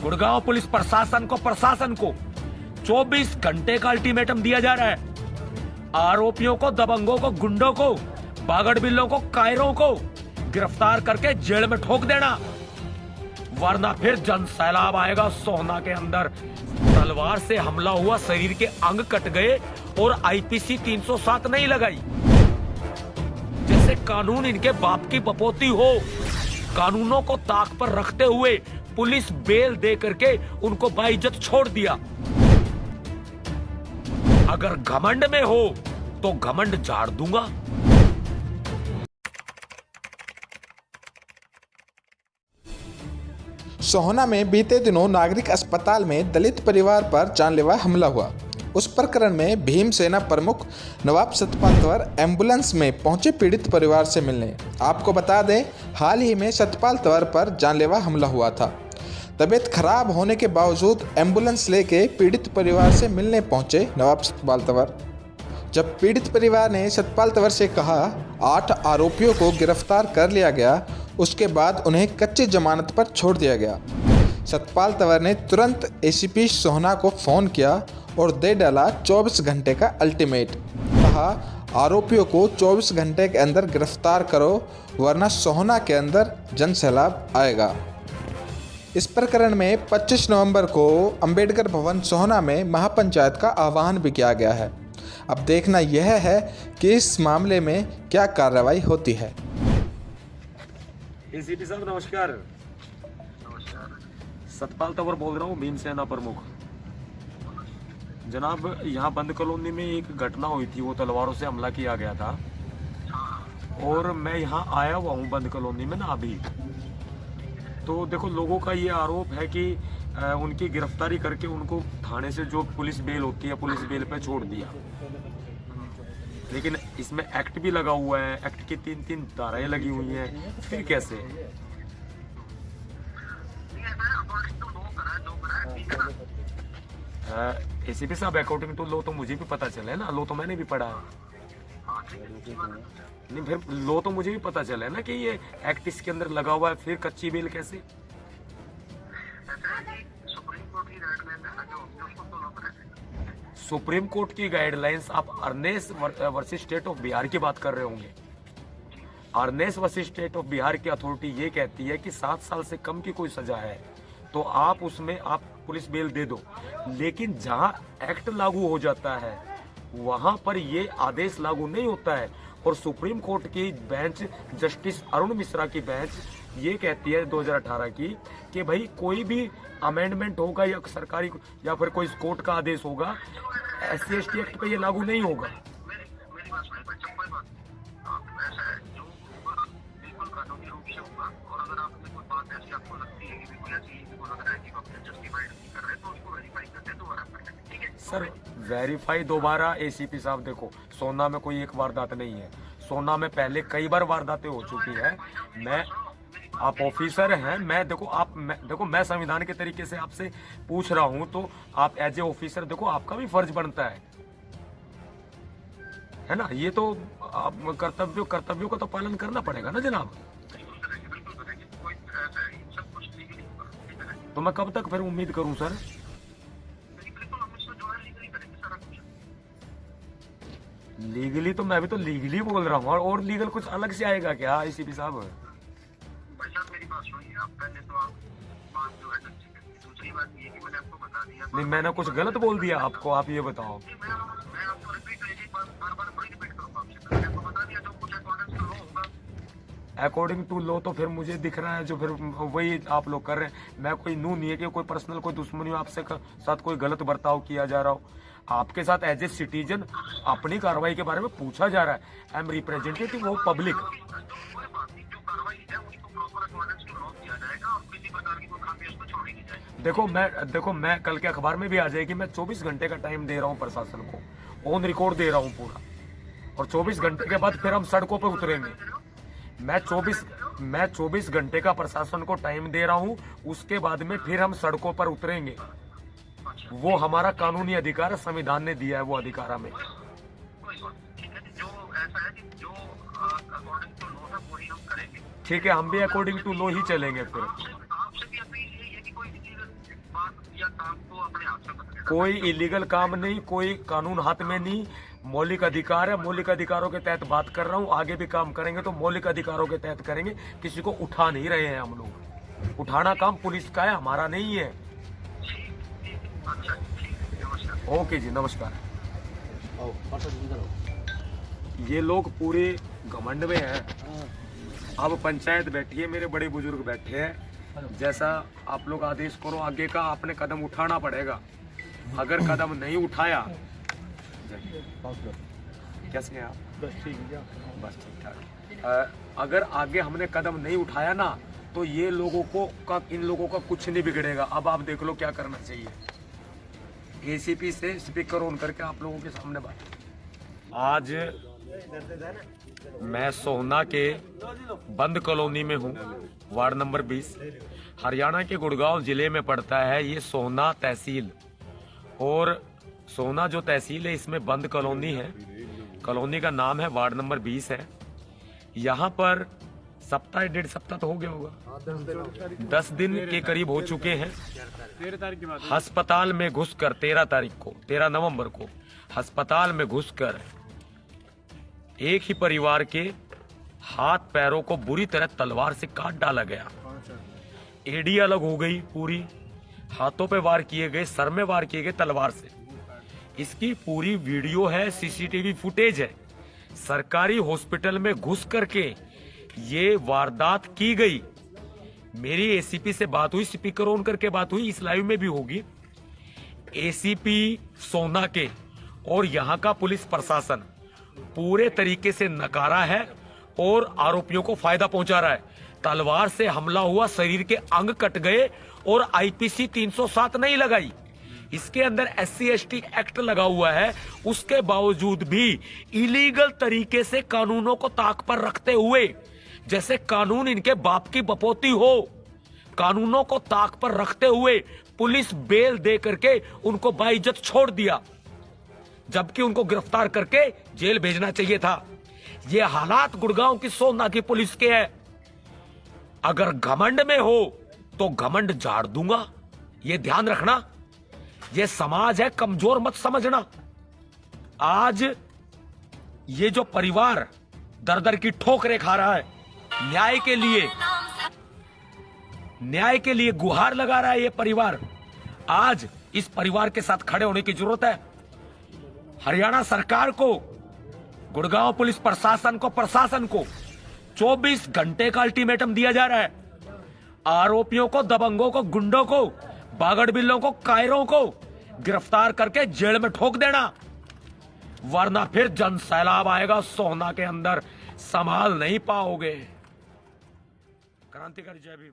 Gurgaon police प्रशासन को 24 घंटे का अल्टीमेटम दिया जा रहा है। आरोपियों को, दबंगों को, गुंडों को, बागड़ बिल्लों को, कायरों को गिरफ्तार करके जेल में ठोक देना, वरना फिर जन सैलाब आएगा सोहना के अंदर। तलवार से हमला हुआ, शरीर के अंग कट गए और आईपीसी 307 नहीं लगाई। जैसे कानून इनके बाप की बपोती हो। कानूनों को ताक पर रखते हुए पुलिस बेल दे करके उनको बाइज्जत छोड़ दिया। अगर घमंड में हो तो घमंड झाड़ दूंगा। सोहना में बीते दिनों नागरिक अस्पताल में दलित परिवार पर जानलेवा हमला हुआ। उस प्रकरण में भीमसेना प्रमुख नवाब सतपाल तंवर एम्बुलेंस में पहुंचे पीड़ित परिवार से मिलने। आपको बता दें, हाल ही में सतपाल तंवर पर जानलेवा हमला हुआ था। तबीयत खराब होने के बावजूद एम्बुलेंस लेके पीड़ित परिवार से मिलने पहुंचे नवाब सतपाल तंवर। जब पीड़ित परिवार ने सतपाल तंवर से कहा 8 आरोपियों को गिरफ्तार कर लिया गया, उसके बाद उन्हें कच्ची जमानत पर छोड़ दिया गया। सतपाल तंवर ने तुरंत एसीपी सोहना को फ़ोन किया और दे डाला 24 घंटे का अल्टीमेट। कहा आरोपियों को 24 घंटे के अंदर गिरफ्तार करो, वरना सोहना के अंदर जन सैलाब आएगा। इस प्रकरण में 25 नवंबर को अंबेडकर भवन सोहना में महापंचायत का आह्वान भी किया गया है। अब देखना यह है कि इस मामले में क्या कार्रवाई होती है। एसीपी साहब नमस्कार। सतपाल तंवर बोल रहा हूँ, भीमसेना प्रमुख। जनाब, यहाँ बंद कॉलोनी में एक घटना हुई थी, वो तलवारों से हमला किया गया था और मैं यहाँ आया हुआ हूँ बंद कॉलोनी में ना अभी। तो देखो, लोगों का ये आरोप है कि उनकी गिरफ्तारी करके उनको थाने से जो पुलिस बेल होती है, पुलिस बेल पे छोड़ दिया। लेकिन इसमें एक्ट भी लगा हुआ है, एक्ट की 3 धाराएं लगी हुई हैं, फिर कैसे? एसीपी साहब, अकॉर्डिंग टू लॉ तो मुझे भी पता चला है ना, लॉ तो मैंने भी पढ़ा है। नहीं, फिर लॉ तो मुझे भी पता चला है ना कि ये एक्ट इसके अंदर लगा हुआ है, फिर कच्ची बेल कैसे? सुप्रीम कोर्ट की गाइडलाइंस, आप अर्नेस वर्सेस स्टेट ऑफ बिहार की बात कर रहे होंगे। अर्नेस वर्सेस स्टेट ऑफ बिहार की अथॉरिटी ये कहती है कि 7 साल से कम की कोई सजा है तो आप उसमें आप पुलिस बेल दे दो। लेकिन जहां एक्ट लागू हो जाता है वहां पर ये आदेश लागू नहीं होता है। और सुप्रीम कोर्ट की बेंच, जस्टिस अरुण मिश्रा की बेंच ये कहती है 2018 की कि भाई कोई भी अमेंडमेंट होगा या सरकारी या फिर कोई कोर्ट का आदेश होगा, SC/ST एक्ट पे ये लागू नहीं होगा। सर, वेरीफाई दोबारा एसीपी साहब, देखो सोना में कोई एक वारदात नहीं है। सोना में पहले कई बार वारदातें हो चुकी है। आप ऑफिसर हैं, मैं संविधान के तरीके से आपसे पूछ रहा हूं, तो आप एज ए ऑफिसर देखो, आपका भी फर्ज बनता है ना। ये तो आप कर्तव्यों का तो पालन करना पड़ेगा ना जनाब। तो मैं कब तक फिर उम्मीद करूं सर? लीगली तो मैं भी तो लीगली बोल रहा हूँ, और लीगल कुछ अलग से आएगा क्या एसीपी साहब? नहीं, मैंने कुछ गलत बोल दिया आपको, आप ये बताओ। अकॉर्डिंग टू लॉ तो फिर मुझे दिख रहा है जो फिर वही आप लोग कर रहे हैं। मैं कोई नू नहीं है कि कोई पर्सनल कोई दुश्मनी हो, आपसे साथ कोई गलत बर्ताव किया जा रहा हो। आपके साथ एज ए सिटीजन अपनी कार्रवाई के बारे में पूछा जा रहा है। I am representative of public. देखो मैं कल के अखबार में भी आ जाएगी, मैं 24 घंटे का टाइम दे रहा हूँ प्रशासन को, ऑन रिकॉर्ड दे रहा हूँ पूरा, और 24 घंटे के बाद फिर हम सड़कों पर उतरेंगे। मैं 24 घंटे का प्रशासन को टाइम दे रहा हूँ, उसके बाद में फिर हम सड़कों पर उतरेंगे। वो हमारा कानूनी अधिकार है, संविधान ने दिया है वो अधिकार हमें। ठीक है, हम भी अकॉर्डिंग टू लॉ ही चलेंगे फिर। बात या काम को अपने हाथ से बदलेगा। कोई इलीगल काम नहीं, कोई कानून हाथ में नहीं, मौलिक अधिकार है। मौलिक अधिकारों के तहत बात कर रहा हूँ। आगे भी काम करेंगे तो मौलिक अधिकारों के तहत करेंगे। किसी को उठा नहीं रहे हैं हम लोग। उठाना काम पुलिस का है, हमारा नहीं है। अच्छा ठीक है, नमस्कार। ओके जी, नमस्कार। ये लोग पूरे घमंड में हैं। अब पंचायत बैठी है, मेरे बड़े बुजुर्ग बैठे हैं। जैसा आप लोग आदेश करो, आगे का आपने कदम उठाना पड़ेगा। अगर कदम नहीं उठाया, कैसे हैं आप? बस ठीक ठाक। अगर आगे हमने कदम नहीं उठाया ना, तो ये लोगों को इन लोगों का कुछ नहीं बिगड़ेगा। अब आप देख लो क्या करना चाहिए। एसीपी से स्पीकर ऑन करके आप लोगों के सामने बात। आज मैं सोहना के बंद कॉलोनी में हूँ, वार्ड नंबर 20। हरियाणा के गुड़गांव जिले में पड़ता है ये सोहना तहसील। और सोहना जो तहसील है, इसमें बंद कॉलोनी है। कॉलोनी का नाम है वार्ड नंबर 20 है। यहाँ पर सप्ताह 1.5 सप्ताह तो हो गया होगा, 10 दिन के करीब हो चुके हैं। 13 तारीख की बात है। अस्पताल में घुसकर 13 नवंबर को अस्पताल में घुसकर एक ही परिवार के हाथ पैरों को बुरी तरह तलवार से काट डाला गया। एड़ी अलग हो गई पूरी, हाथों पे वार किए गए, सर में वार किए गए तलवार से। इसकी पूरी वीडियो है, सीसीटीवी फुटेज है। सरकारी हॉस्पिटल में घुस करके ये वारदात की गई। मेरी एसीपी से बात हुई, स्पीकर ऑन करके बात हुई, इस लाइव में भी होगी। एसीपी सोहना के और यहाँ का पुलिस प्रशासन पूरे तरीके से नकारा है और आरोपियों को फायदा पहुंचा रहा है। तलवार से हमला हुआ, शरीर के अंग कट गए और आईपीसी 307 नहीं लगाई। इसके अंदर SC/ST एक्ट लगा हुआ है। उसके बावजूद भी इलीगल तरीके से कानूनों को ताक पर रखते हुए, जैसे कानून इनके बाप की बपोती हो, कानूनों को ताक पर रखते हुए पुलिस बेल दे करके उनको बाइज्जत छोड़ दिया, जबकि उनको गिरफ्तार करके जेल भेजना चाहिए था। ये हालात गुड़गांव की सोहना की पुलिस के है। अगर घमंड में हो तो घमंड झाड़ दूंगा, ये ध्यान रखना। ये समाज है, कमजोर मत समझना। आज ये जो परिवार दर दर की ठोकरें खा रहा है, न्याय के लिए गुहार लगा रहा है ये परिवार। आज इस परिवार के साथ खड़े होने की जरूरत है। हरियाणा सरकार को, गुड़गांव पुलिस प्रशासन को 24 घंटे का अल्टीमेटम दिया जा रहा है। आरोपियों को, दबंगों को, गुंडों को, बागड़ बिल्लों को, कायरों को गिरफ्तार करके जेल में ठोक देना, वरना फिर जन सैलाब आएगा सोहना के अंदर, संभाल नहीं पाओगे। क्रांतिकारी जय भीम।